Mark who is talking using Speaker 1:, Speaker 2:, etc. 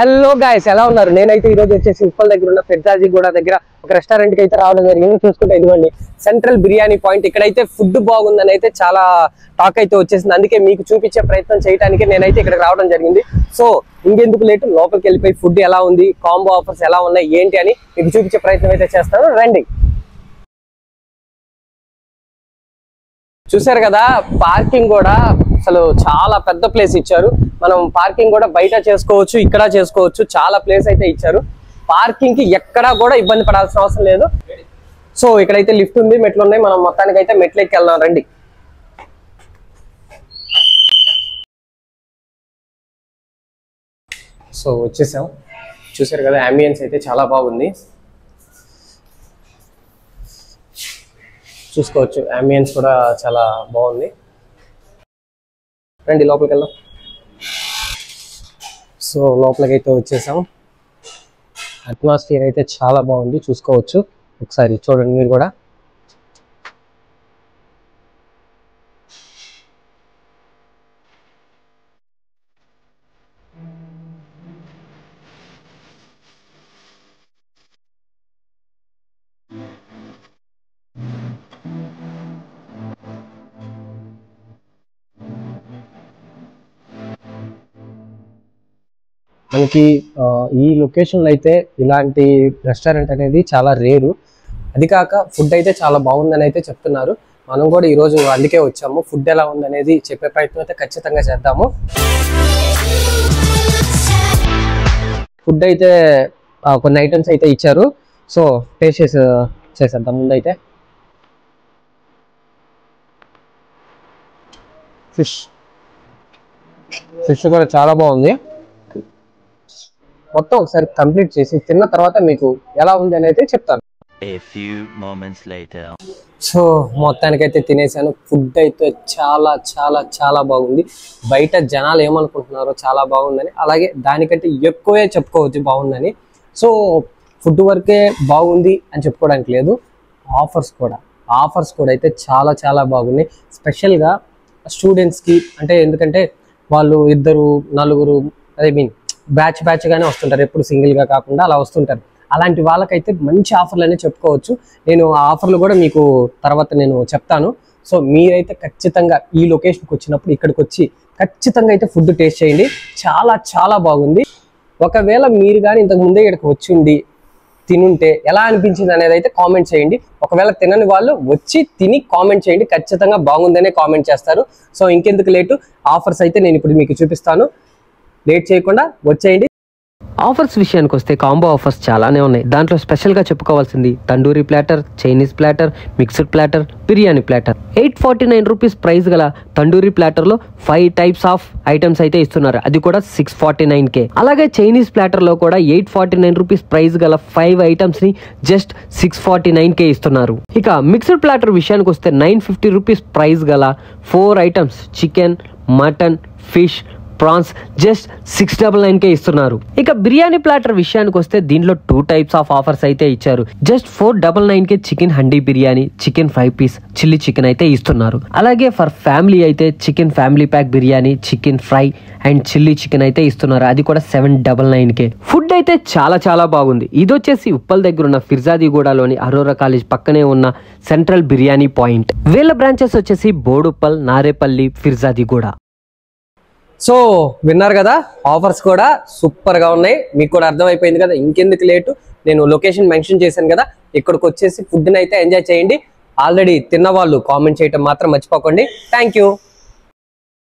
Speaker 1: Hello guys, ఎలా ఉన్నారు? నేనైతే ఈ రోజు వచ్చేసి ఉప్పల్ దగ్గర ఉన్న పెద్దాజీ గూడ దగ్గర ఒక రెస్టారెంట్ కి అయితే రావడం జరిగింది. చూసుకుంటే ఇదిగోండి సెంట్రల్ బిర్యానీ పాయింట్. ఇక్కడైతే ఫుడ్ బాగుందని అయితే చాలా టాక్ అయితే వచ్చేసింది. అందుకే మీకు చూపించే ప్రయత్నం చేయడానికి నేనైతే ఇక్కడికి రావడం జరిగింది. సో ఇంకెందుకు లేటు, లోపలికి వెళ్ళిపోయి ఫుడ్ ఎలా ఉంది, కాంబో ఆఫర్స్ ఎలా ఉన్నాయి ఏంటి అని మీకు చూపించే ప్రయత్నం అయితే చేస్తాను. రండి. చూసారు కదా, పార్కింగ్ కూడా అసలు చాలా పెద్ద ప్లేస్ ఇచ్చారు. మనం పార్కింగ్ కూడా బయట చేసుకోవచ్చు, ఇక్కడ చేసుకోవచ్చు. చాలా ప్లేస్ అయితే ఇచ్చారు. పార్కింగ్ కి ఎక్కడా కూడా ఇబ్బంది పడాల్సిన అవసరం లేదు. సో ఇక్కడైతే లిఫ్ట్ ఉంది, మెట్లు ఉన్నాయి. మనం మొత్తానికి అయితే మెట్లు ఎక్కి వెళ్దాం రండి. సో వచ్చేసాం. చూసారు కదా, అంబియన్స్ అయితే చాలా బాగుంది. చూసుకోవచ్చు, అంబియన్స్ కూడా చాలా బాగుంది. రండి లోపలికి వెళ్దాం. సో లోపలికి అయితే వచ్చేసాం. అట్మాస్ఫియర్ అయితే చాలా బాగుంది, చూసుకోవచ్చు. ఒకసారి చూడండి మీరు కూడా. మనకి ఈ లొకేషన్లో అయితే ఇలాంటి రెస్టారెంట్ అనేది చాలా రేరు. అది కాక ఫుడ్ అయితే చాలా బాగుందని అయితే చెప్తున్నారు. మనం కూడా ఈరోజు అందుకే వచ్చాము. ఫుడ్ ఎలా ఉందనేది చెప్పే ప్రయత్నం అయితే ఖచ్చితంగా చేద్దాము. ఫుడ్ అయితే కొన్ని ఐటమ్స్ అయితే ఇచ్చారు. సో టేస్ట్ చేసేద్దాం ముందైతే. ఫిష్ కూడా చాలా బాగుంది. మొత్తం ఒకసారి కంప్లీట్ చేసి తిన్న తర్వాత మీకు ఎలా ఉంది అనేది చెప్తాను. సో మొత్తానికైతే తినేసాను. ఫుడ్ అయితే చాలా చాలా చాలా బాగుంది. బయట జనాలు ఏమనుకుంటున్నారో చాలా బాగుందని, అలాగే దానికంటే ఎక్కువే చెప్పుకోవచ్చు బాగుందని. సో ఫుడ్ వరకే బాగుంది అని చెప్పుకోవడానికి లేదు, ఆఫర్స్ కూడా అయితే చాలా చాలా బాగున్నాయి. స్పెషల్గా స్టూడెంట్స్కి, అంటే ఎందుకంటే వాళ్ళు 2-4 బ్యాచ్ గానే వస్తుంటారు, ఎప్పుడు సింగిల్గా కాకుండా అలా వస్తుంటారు. అలాంటి వాళ్ళకైతే మంచి ఆఫర్లు అనే చెప్పుకోవచ్చు. నేను ఆ ఆఫర్లు కూడా మీకు తర్వాత నేను చెప్తాను. సో మీరైతే ఖచ్చితంగా ఈ లొకేషన్కి వచ్చినప్పుడు ఇక్కడికి వచ్చి ఖచ్చితంగా అయితే ఫుడ్ టేస్ట్ చేయండి. చాలా చాలా బాగుంది. ఒకవేళ మీరు కానీ ఇంతకు ముందే ఇక్కడికి వచ్చి ఉండి తినుంటే ఎలా అనిపించింది అనేది అయితే కామెంట్ చేయండి. ఒకవేళ తినని వాళ్ళు వచ్చి తిని కామెంట్ చేయండి. ఖచ్చితంగా బాగుందనే కామెంట్ చేస్తారు. సో ఇంకెందుకు లేటు, ఆఫర్స్ అయితే నేను ఇప్పుడు మీకు చూపిస్తాను. లేట్ చేయకుండా వచ్చేయండి.
Speaker 2: ఆఫర్స్ విషయానికి వస్తే కాంబో ఆఫర్స్ చాలానే ఉన్నాయి. దాంట్లో స్పెషల్గా చెప్పుకోవాల్సింది tandoori platter, Chinese platter, mixed platter, biryani platter. 849 rupees price గల తండూరి ప్లాటర్లో 5 టైప్స్ ఆఫ్ ఐటమ్స్ అయితే ఇస్తున్నారు, అది కూడా 649K. అలాగే చైనీస్ ప్లాటర్లో కూడా 849 రూపీస్ ప్రైస్ గల 5 ఐటమ్స్ ని జస్ట్ 649K ఇస్తున్నారు. ఇక మిక్స్డ్ ప్లాటర్ విషయానికి వస్తే 950 రూపీస్ ప్రైస్ గల 4 items chicken, mutton, fish, prawns just 699K ఇస్తున్నారు. ఇక బిర్యానీ ప్లాటర్ విషయానికి వస్తే దీంట్లో 2 టైప్స్ ఆఫ్ ఆఫర్స్ అయితే ఇచ్చారు. Just 499K chicken handi biryani, chicken 5 piece, chilli chicken అయితే ఇస్తున్నారు. అలాగే ఫర్ ఫ్యామిలీ అయితే chicken family pack biryani, chicken fry and chilli chicken అయితే ఇస్తున్నారు, అది కూడా 799K. ఫుడ్ అయితే చాలా చాలా బాగుంది. ఇది వచ్చేసి ఉప్పల్ దగ్గర ఉన్న ఫిర్జాదిగూడలోని అరోరా కాలేజ్ పక్కనే ఉన్న సెంట్రల్ బిర్యానీ పాయింట్. వీళ్ళ బ్రాంచెస్ వచ్చేసి బోడుప్పల్, నారేపల్లి, ఫిర్జాదిగూడ.
Speaker 1: సో విన్నారు కదా, ఆఫర్స్ కూడా సూపర్ గా ఉన్నాయి. మీకు కూడా అర్థమైపోయింది కదా. ఇంకెందుకు లేటు, నేను లొకేషన్ మెన్షన్ చేశాను కదా, ఇక్కడికి వచ్చేసి ఫుడ్ అయితే ఎంజాయ్ చేయండి. ఆల్రెడీ తిన్న వాళ్ళు కామెంట్ చేయటం మాత్రం మర్చిపోకండి. Thank you.